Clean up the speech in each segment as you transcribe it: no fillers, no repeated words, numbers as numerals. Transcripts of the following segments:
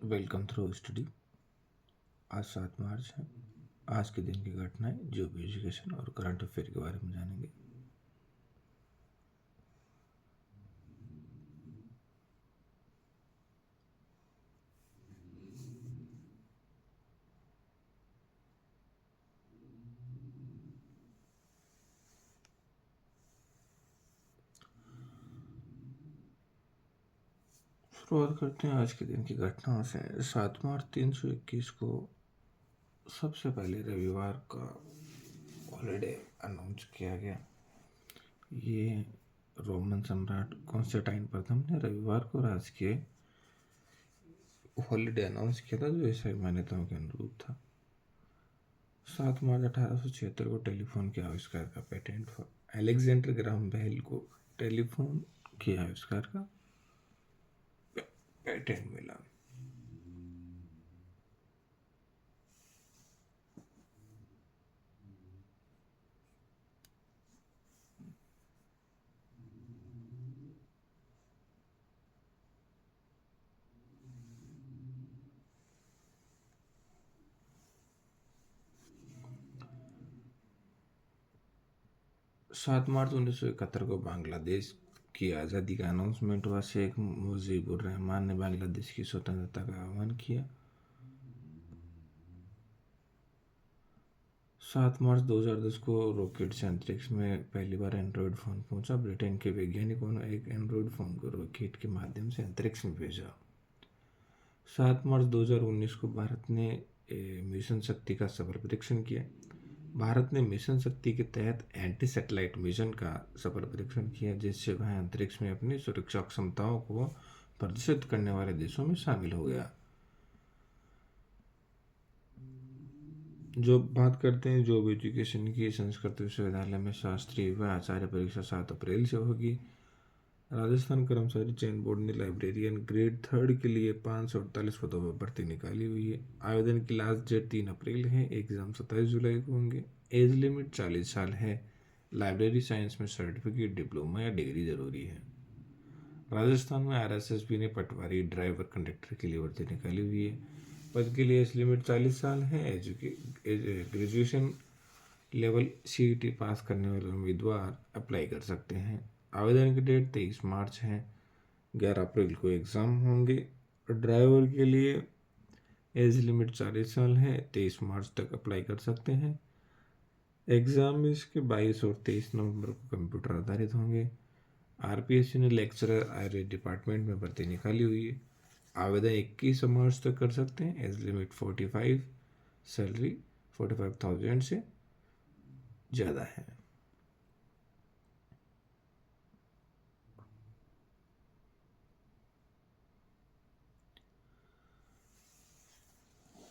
Welcome through study. आज 7 मार्च है। आज के दिन की घटनाएं जो भी एजुकेशन और करंट अफेयर के बारे में जानेंगे। शुरुआत करते हैं आज के दिन की घटनाओं से। 7 मार्च 321 को सबसे पहले रविवार का हॉलिडे अनाउंस किया गया। ये रोमन सम्राट कॉन्स्टेंटाइन प्रथम ने रविवार को राजकीय हॉलिडे अनाउंस किया था, जो ईसाई मान्यताओं के अनुरूप था। 7 मार्च 1876 को टेलीफोन के आविष्कार का पेटेंट अलेक्जेंडर ग्राहम बेल को टेलीफोन के आविष्कार का पेटेंट मिला। सात मार्च 1971 को बांग्लादेश की आज़ादी का अनाउंसमेंट हुआ। शेख मुजीबुर रहमान ने बांग्लादेश की स्वतंत्रता का आह्वान किया। 7 मार्च 2010 को रॉकेट से अंतरिक्ष में पहली बार एंड्रॉयड फ़ोन पहुंचा। ब्रिटेन के वैज्ञानिकों ने एक एंड्रॉयड फ़ोन को रॉकेट के माध्यम से अंतरिक्ष में भेजा। 7 मार्च 2019 को भारत ने मिशन शक्ति का सफल परीक्षण किया। भारत ने मिशन शक्ति के तहत एंटी सैटेलाइट मिशन का सफल परीक्षण किया, जिससे वह अंतरिक्ष में अपनी सुरक्षा क्षमताओं को प्रदर्शित करने वाले देशों में शामिल हो गया। जो बात करते हैं जॉब एजुकेशन की, संस्कृत विश्वविद्यालय में शास्त्री व आचार्य परीक्षा 7 अप्रैल से होगी। राजस्थान कर्मचारी चयन बोर्ड ने लाइब्रेरियन ग्रेड 3 के लिए 548 पदों पर भर्ती निकाली हुई है। आवेदन की लास्ट डेट 3 अप्रैल है। एग्जाम 27 जुलाई को होंगे। एज लिमिट 40 साल है। लाइब्रेरी साइंस में सर्टिफिकेट, डिप्लोमा या डिग्री जरूरी है। राजस्थान में आरएसएसबी ने पटवारी, ड्राइवर, कंडक्टर के लिए भर्ती निकाली हुई है। पद के लिए एज लिमिट 40 साल है। ग्रेजुएशन लेवल सीईटी पास करने वाले उम्मीदवार अप्लाई कर सकते हैं। आवेदन की डेट 23 मार्च है। 11 अप्रैल को एग्ज़ाम होंगे। ड्राइवर के लिए एज लिमिट 40 साल है। 23 मार्च तक अप्लाई कर सकते हैं। एग्ज़ाम इसके 22 और 23 नवंबर को कंप्यूटर आधारित होंगे। आरपीएससी ने लेक्चरर आयुर्वेद डिपार्टमेंट में भर्ती निकाली हुई है। आवेदन 21 मार्च तक कर सकते हैं। एज लिमिट 45, सैलरी 45,000 से ज़्यादा है।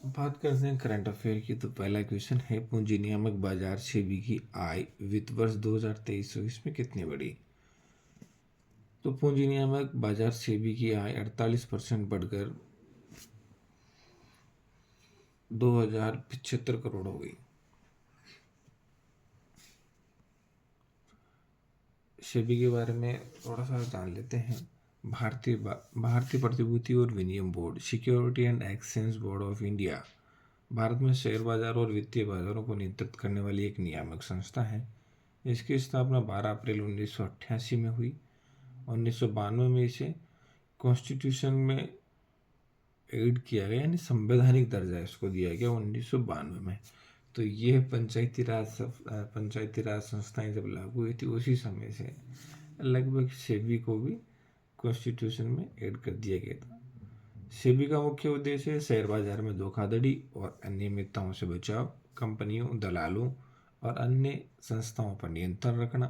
बात करते हैं करंट अफेयर की। तो पहला क्वेश्चन है, पूंजी नियामक बाजार सेबी की आय वित्त वर्ष 2023-24 में कितनी बढ़ी? तो पूंजी नियामक बाजार सेबी की आय 48% बढ़कर 2075 करोड़ हो गई। सेबी के बारे में थोड़ा सा जान लेते हैं। भारतीय प्रतिभूति और विनिमय board, security and exchange board of India Bharat में शेयर बाजार और वित्तीय बाजारों को नियंत्रित करने वाली एक नियामक संस्था है। इसकी स्थापना 12 अप्रैल 1988 में हुई। 1992 में इसे कॉन्स्टिट्यूशन में ऐड किया गया, यानी संवैधानिक दर्जा इसको दिया गया 1992 में। तो ये पंचायती राज संस्थाएं जब लागू हुई थी, उसी समय से लगभग सेबी को भी कॉन्स्टिट्यूशन में ऐड कर दिया गया था। सेबी का मुख्य उद्देश्य है शेयर बाजार में धोखाधड़ी और अनियमितताओं से बचाव, कंपनियों, दलालों और अन्य संस्थाओं पर नियंत्रण रखना,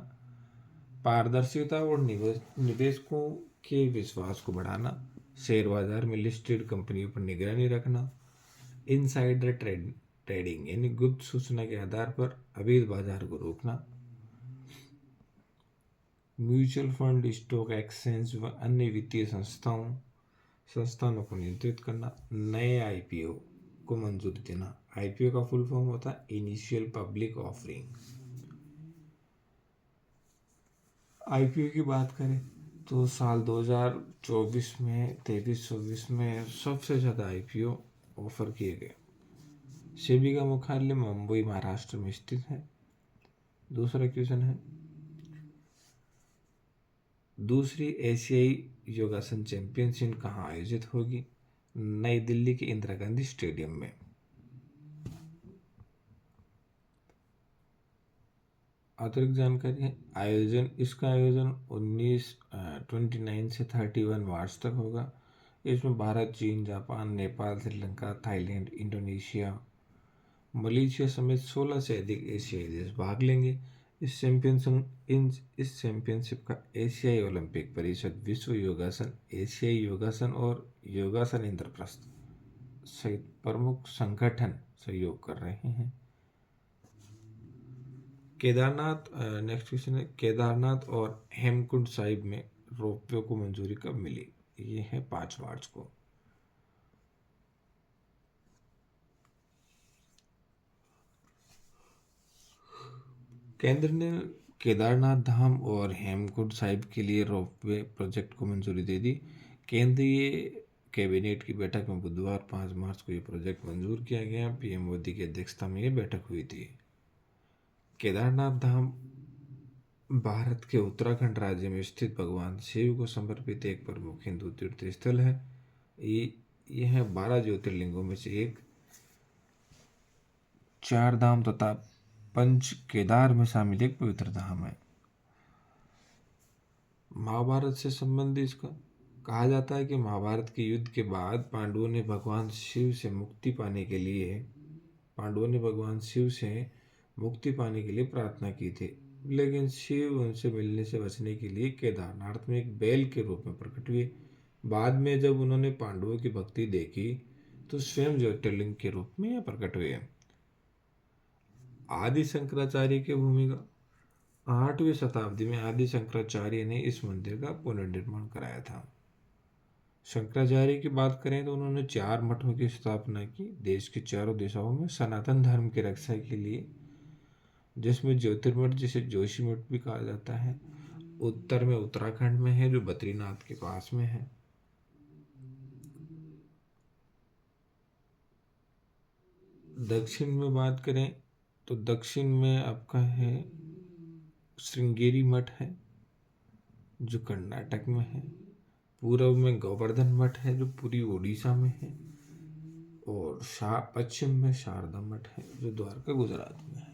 पारदर्शिता और निवेशकों के विश्वास को बढ़ाना, शेयर बाजार में लिस्टेड कंपनियों पर निगरानी रखना, इनसाइडर ट्रेडिंग यानी गुप्त सूचना के आधार पर अवैध बाजार को रोकना, म्यूचुअल फंड, स्टॉक एक्सचेंज व अन्य वित्तीय संस्थानों को नियंत्रित करना, नए आईपीओ को मंजूरी देना। आईपीओ का फुल फॉर्म होता है इनिशियल पब्लिक ऑफरिंग। आईपीओ की बात करें तो साल 2024 में 23-24 में सबसे ज़्यादा आईपीओ ऑफर किए गए। सेबी का मुख्यालय मुंबई महाराष्ट्र में स्थित है। दूसरा क्वेश्चन है, दूसरी एशियाई योगासन चैंपियनशिप कहाँ आयोजित होगी? नई दिल्ली के इंदिरा गांधी स्टेडियम में। अतिरिक्त जानकारी है, इसका आयोजन 29 से 31 मार्च तक होगा। इसमें भारत, चीन, Japan, Nepal, Sri Lanka, Thailand, Indonesia, Malaysia समेत 16 से अधिक एशियाई देश भाग लेंगे। इस चैंपियनशिप का एशियाई ओलंपिक परिषद, विश्व योगासन, एशियाई योगासन और योगासन इंद्रप्रस्थ सहित प्रमुख संगठन सहयोग कर रहे हैं। नेक्स्ट क्वेश्चन है, केदारनाथ और हेमकुंड साहिब में रोपवे को मंजूरी कब मिली? ये है 5 मार्च को। केंद्र ने केदारनाथ धाम और हेमकुंड साहिब के लिए रोपवे प्रोजेक्ट को मंजूरी दे दी। केंद्रीय कैबिनेट की बैठक में बुधवार 5 मार्च को ये प्रोजेक्ट मंजूर किया गया। पीएम मोदी की अध्यक्षता में ये बैठक हुई थी। केदारनाथ धाम भारत के उत्तराखंड राज्य में स्थित भगवान शिव को समर्पित एक प्रमुख हिंदू तीर्थ स्थल है। यह 12 ज्योतिर्लिंगों में से एक, 4 धाम तथा पंच केदार में शामिल एक पवित्र धाम है। महाभारत से संबंधित इसका कहा जाता है कि महाभारत के युद्ध के बाद पांडवों ने भगवान शिव से मुक्ति पाने के लिए प्रार्थना की थी, लेकिन शिव उनसे मिलने से बचने के लिए केदारनाथ में एक बैल के रूप में प्रकट हुए। बाद में जब उन्होंने पांडवों की भक्ति देखी तो स्वयं ज्योतिर्लिंग के रूप में यह प्रकट हुए। आदि शंकराचार्य की भूमिका, 8वीं शताब्दी में आदि शंकराचार्य ने इस मंदिर का पुनर्निर्माण कराया था। शंकराचार्य की बात करें तो उन्होंने 4 मठों की स्थापना की देश की चारों दिशाओं में सनातन धर्म की रक्षा के लिए, जिसमें ज्योतिर्मठ, जिसे जोशी मठ भी कहा जाता है, उत्तर में उत्तराखंड में है जो बद्रीनाथ के पास में है। दक्षिण में बात करें तो दक्षिण में आपका है श्रृंगेरी मठ है जो कर्नाटक में है। पूर्व में गोवर्धन मठ है जो पूरी उड़ीसा में है। और पश्चिम में शारदा मठ है जो द्वारका गुजरात में है।